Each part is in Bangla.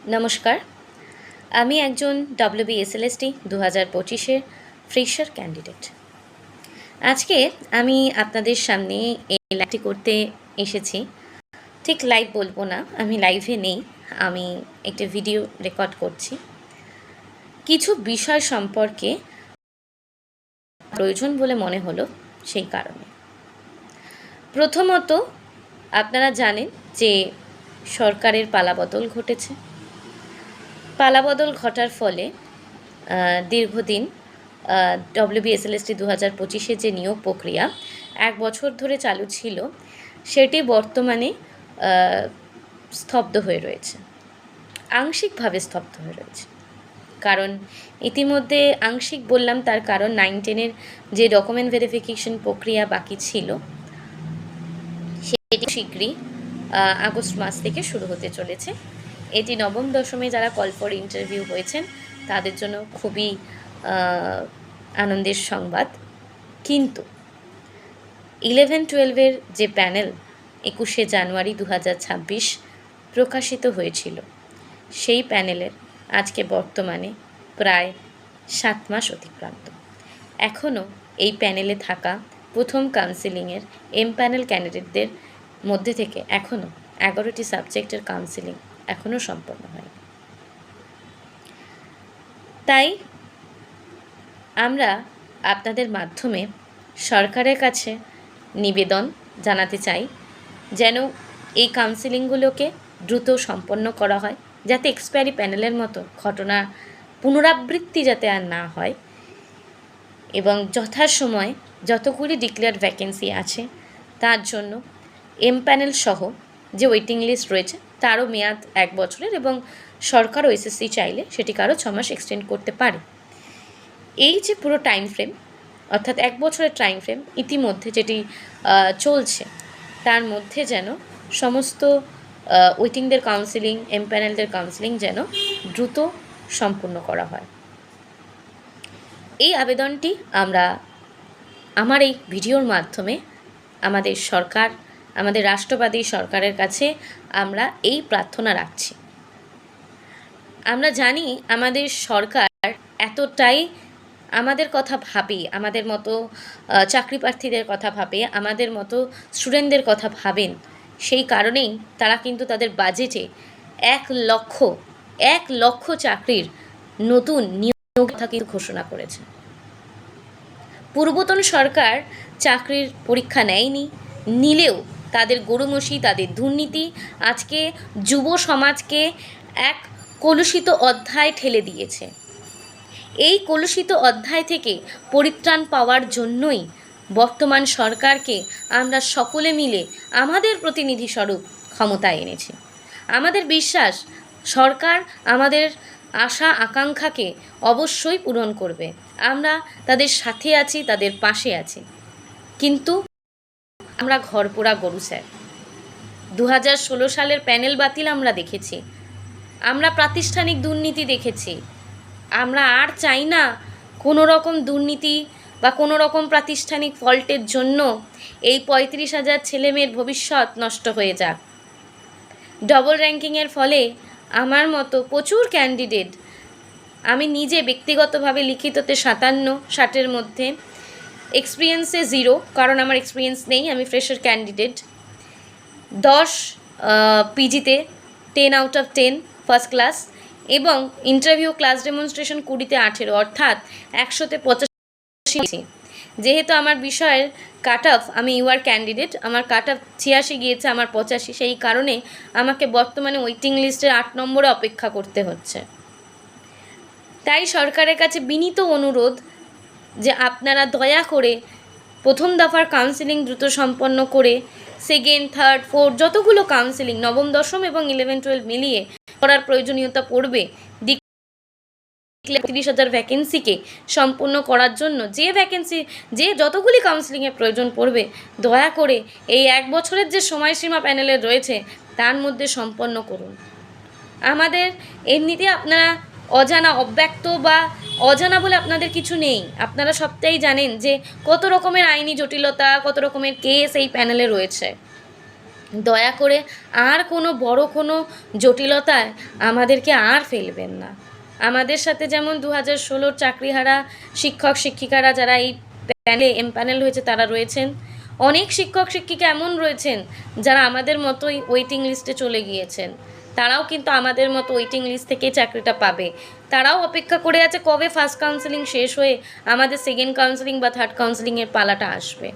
নমস্কার, আমি একজন WBSLST 2025-এর ফ্রেশার ক্যান্ডিডেট। আজকে আমি আপনাদের সামনে এই লাইভটি করতে এসেছি। ঠিক লাইভ বলবো না, আমি লাইভে নেই, আমি একটা ভিডিও রেকর্ড করছি। কিছু বিষয় সম্পর্কে প্রয়োজন বলে মনে হলো, সেই কারণে। প্রথমত, আপনারা জানেন যে সরকারের পালাবদল ঘটেছে। পালাবদল ঘটার ফলে দীর্ঘদিন WBSLST 2025-এর যে নিয়োগ প্রক্রিয়া 1 বছর ধরে চালু ছিল, সেটি বর্তমানে স্তব্ধ হয়ে রয়েছে, আংশিকভাবে স্তব্ধ হয়ে রয়েছে। কারণ ইতিমধ্যে আংশিক বললাম, তার কারণ 9-10-এর যে ডকুমেন্ট ভেরিফিকেশন প্রক্রিয়া বাকি ছিল, সেটি শীঘ্রই আগস্ট মাস থেকে শুরু হতে চলেছে। এটি নবম দশমে যারা কল ফর ইন্টারভিউ হয়েছেন তাদের জন্য খুবই আনন্দের সংবাদ। কিন্তু 11-12-এর যে প্যানেল 21শে জানুয়ারি 2026 প্রকাশিত হয়েছিল, সেই প্যানেলের আজকে বর্তমানে প্রায় 7 মাস অতিক্রান্ত। এখনও এই প্যানেলে থাকা প্রথম কাউন্সিলিংয়ের প্যানেল ক্যান্ডিডেটদের মধ্যে থেকে এখনও 11টি সাবজেক্টের কাউন্সিলিং এখনও সম্পন্ন হয়নি। তাই আমরা আপনাদের মাধ্যমে সরকারের কাছে নিবেদন জানাতে চাই, যেন এই কাউন্সিলিংগুলোকে দ্রুত সম্পন্ন করা হয়, যাতে এক্সপায়ারি প্যানেলের মতো ঘটনা পুনরাবৃত্তি যাতে আর না হয়, এবং যথাসময়ে যতগুলি ডিক্লেয়ার্ড ভ্যাকেন্সি আছে তার জন্য প্যানেল সহ যে ওয়েটিং লিস্ট রয়েছে তারও মেয়াদ 1 বছরের, এবং সরকারও SSC চাইলে সেটিকে আরও 6 মাস এক্সটেন্ড করতে পারে। এই যে পুরো টাইম ফ্রেম, অর্থাৎ 1 বছরের টাইম ফ্রেম ইতিমধ্যে যেটি চলছে, তার মধ্যে যেন সমস্ত ওয়েটিংদের কাউন্সিলিং, প্যানেলদের কাউন্সিলিং যেন দ্রুত সম্পূর্ণ করা হয়। এই আবেদনটি আমরা আমার এই ভিডিওর মাধ্যমে আমাদের সরকার, আমাদের রাষ্ট্রবাদী সরকারের কাছে আমরা এই প্রার্থনা রাখছি। আমরা জানি আমাদের সরকার এতটাই আমাদের কথা ভাবে, আমাদের মতো চাকরি প্রার্থীদের কথা ভাবে, আমাদের মতো স্টুডেন্টদের কথা ভাবেন, সেই কারণেই তারা কিন্তু তাদের বাজেটে 1 লক্ষ চাকরির নতুন নিয়োগ কথা কিন্তু ঘোষণা করেছে। পূর্বতন সরকার চাকরির পরীক্ষা নেয়নি, নিলেও তাদের গরুমসি, তাদের দুর্নীতি আজকে যুব সমাজকে এক কলুষিত অধ্যায় ঠেলে দিয়েছে। এই কলুষিত অধ্যায় থেকে পরিত্রাণ পাওয়ার জন্যই বর্তমান সরকারকে আমরা সকলে মিলে আমাদের প্রতিনিধি স্বরূপ ক্ষমতায় এনেছি। আমাদের বিশ্বাস, সরকার আমাদের আশা আকাঙ্ক্ষাকে অবশ্যই পূরণ করবে। আমরা তাদের সাথে আছি, তাদের পাশে আছি। কিন্তু আমরা ঘরপোড়া গরু স্যার। 2016 সালের প্যানেল বাতিল আমরা দেখেছি, আমরা প্রাতিষ্ঠানিক দুর্নীতি দেখেছি। আমরা আর চাই না কোনো রকম দুর্নীতি বা কোনো রকম প্রাতিষ্ঠানিক ফল্টের জন্য এই 35,000 ছেলেমেয়ের ভবিষ্যৎ নষ্ট হয়ে যাক। ডবল র্যাঙ্কিংয়ের ফলে আমার মতো প্রচুর ক্যান্ডিডেট, আমি নিজে ব্যক্তিগতভাবে লিখিততে 57-60-এর মধ্যে, এক্সপিরিয়েন্সে 0, কারণ আমার এক্সপিরিয়েন্স নেই, আমি fresher candidate. 10 পিজিতে 10 out of 10 first class, এবং ইন্টারভিউ ক্লাস ডেমনস্ট্রেশন 20-তে 18, অর্থাৎ 100-তে 85। যেহেতু আমার বিষয়ের কাট অফ, আমি ইউআর ক্যান্ডিডেট, আমার কাট অফ 86 গিয়েছে, আমার 85, সেই কারণে আমাকে বর্তমানে ওয়েটিং লিস্টের 8 নম্বরে অপেক্ষা করতে হচ্ছে। তাই সরকারের কাছে বিনীত অনুরোধ যে আপনারা দয়া করে প্রথম দফার কাউন্সিলিং দ্রুত সম্পন্ন করে সেকেন্ড, থার্ড, ফোর্থ যতগুলো কাউন্সিলিং নবম, দশম এবং 11-12 মিলিয়ে করার প্রয়োজনীয়তা পড়বে, 30,000 ভ্যাকেন্সিকে সম্পূর্ণ করার জন্য যে যতগুলি কাউন্সিলিংয়ের প্রয়োজন পড়বে, দয়া করে এই 1 বছরের যে সময়সীমা প্যানেলের রয়েছে তার মধ্যে সম্পন্ন করুন। আমাদের এমনিতে আপনারা অজানা, অব্যক্ত বা অজানা বলে আপনাদের কিছু নেই। আপনারা সবটাই জানেন যে কত রকমের আইনি জটিলতা, কত রকমের কেস এই প্যানেলে রয়েছে। দয়া করে আর কোনো বড় কোনো জটিলতায় আমাদেরকে আর ফেলবেন না। আমাদের সাথে যেমন 2016 চাকরিহারা শিক্ষক শিক্ষিকারা যারা এই এমপ্যানেল হয়েছে তারা রয়েছেন, অনেক শিক্ষক শিক্ষিকা এমন রয়েছেন যারা আমাদের মতোই ওয়েটিং লিস্টে চলে গিয়েছেন। তারাও কিন্তু আমাদের মতো ওয়েটিং লিস্ট থেকেই চাকরিটা পাবে। তারাও অপেক্ষা করে আছে কবে ফার্স্ট কাউন্সেলিং শেষ হয়ে আমাদের সেকেন্ড কাউন্সেলিং বা থার্ড কাউন্সেলিংয়ের পালাটা আসবে।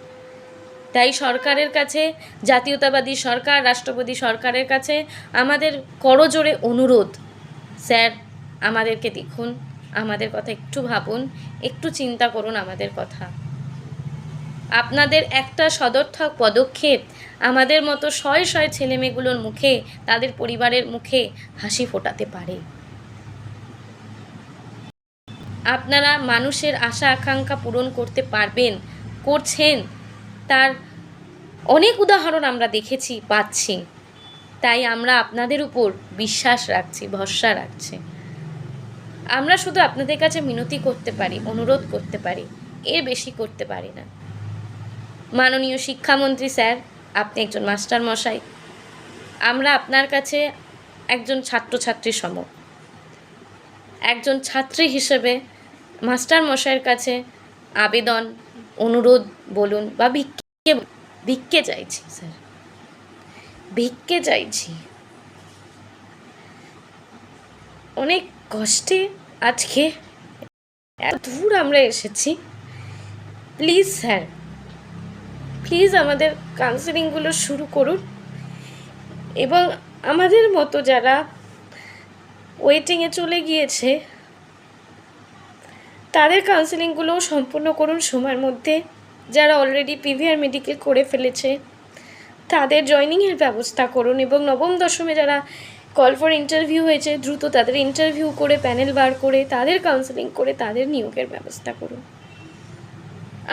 তাই সরকারের কাছে, জাতীয়তাবাদী সরকার, রাষ্ট্রপতি সরকারের কাছে আমাদের করজোড়ে অনুরোধ, স্যার আমাদেরকে দেখুন, আমাদের কথা একটু ভাবুন, একটু চিন্তা করুন আমাদের কথা। আপনাদের একটা সদর্থক পদক্ষেপ আমাদের মতো শয়ে শয়ে ছেলেমেয়েগুলোর মুখে, তাদের পরিবারের মুখে হাসি ফোটাতে পারে। আপনারা মানুষের আশা আকাঙ্ক্ষা পূরণ করতে পারবেন, করছেন, তার অনেক উদাহরণ আমরা দেখেছি, পাচ্ছি। তাই আমরা আপনাদের উপর বিশ্বাস রাখছি, ভরসা রাখছি। আমরা শুধু আপনাদের কাছে মিনতি করতে পারি, অনুরোধ করতে পারি, এর বেশি করতে পারি না। মাননীয় শিক্ষামন্ত্রী স্যার, আপনি একজন মাস্টার মশাই, আমরা আপনার কাছে একজন ছাত্রছাত্রীর সম, একজন ছাত্রী হিসেবে মাস্টার মশাইয়ের কাছে আবেদন, অনুরোধ বলুন বা ভিক্ষে চাইছি স্যার, ভিক্ষে চাইছি। অনেক কষ্টে আজকে এত দূর আমরা এসেছি। প্লিজ স্যার, প্লিজ আমাদের কাউন্সেলিংগুলো শুরু করুন এবং আমাদের মতো যারা ওয়েটিংয়ে চলে গিয়েছে তাদের কাউন্সেলিংগুলোও সম্পূর্ণ করুন সময়ের মধ্যে। যারা অলরেডি পিভিআর মেডিকেল করে ফেলেছে তাদের জয়নিংয়ের ব্যবস্থা করুন এবং নবম দশমে যারা কল ফর ইন্টারভিউ হয়েছে দ্রুত তাদের ইন্টারভিউ করে প্যানেল বার করে তাদের কাউন্সেলিং করে তাদের নিয়োগের ব্যবস্থা করুন।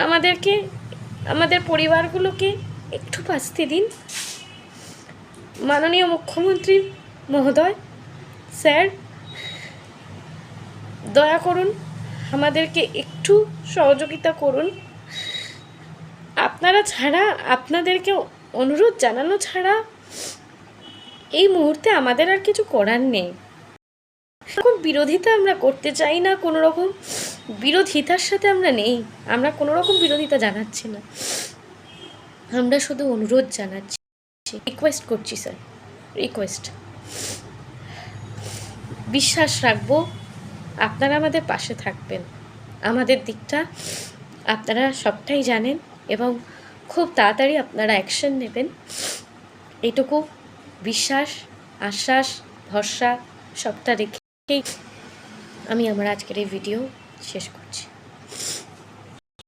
আমাদেরকে, আমাদের পরিবারগুলোকে একটু বাঁচতে দিন। মাননীয় মুখ্যমন্ত্রী মহোদয়, স্যার, দয়া করুন আমাদেরকে একটু সহযোগিতা করুন। আপনারা ছাড়া, আপনাদেরকে অনুরোধ জানানো ছাড়া এই মুহূর্তে আমাদের আর কিছু করার নেই। এখন বিরোধিতা আমরা করতে চাই না, কোনো রকম বিরোধিতার সাথে আমরা নেই, আমরা কোনো রকম বিরোধিতা জানাচ্ছি না, আমরা শুধু অনুরোধ জানাচ্ছি, রিকোয়েস্ট করছি স্যার, রিকোয়েস্ট। বিশ্বাস রাখবো আপনারা আমাদের পাশে থাকবেন, আমাদের দিকটা আপনারা সবটাই জানেন এবং খুব তাড়াতাড়ি আপনারা অ্যাকশন নেবেন, এইটুকু বিশ্বাস, আশ্বাস, ভরসা সবটা রেখেই আমি আমার আজকের এই ভিডিও শেষ করছি।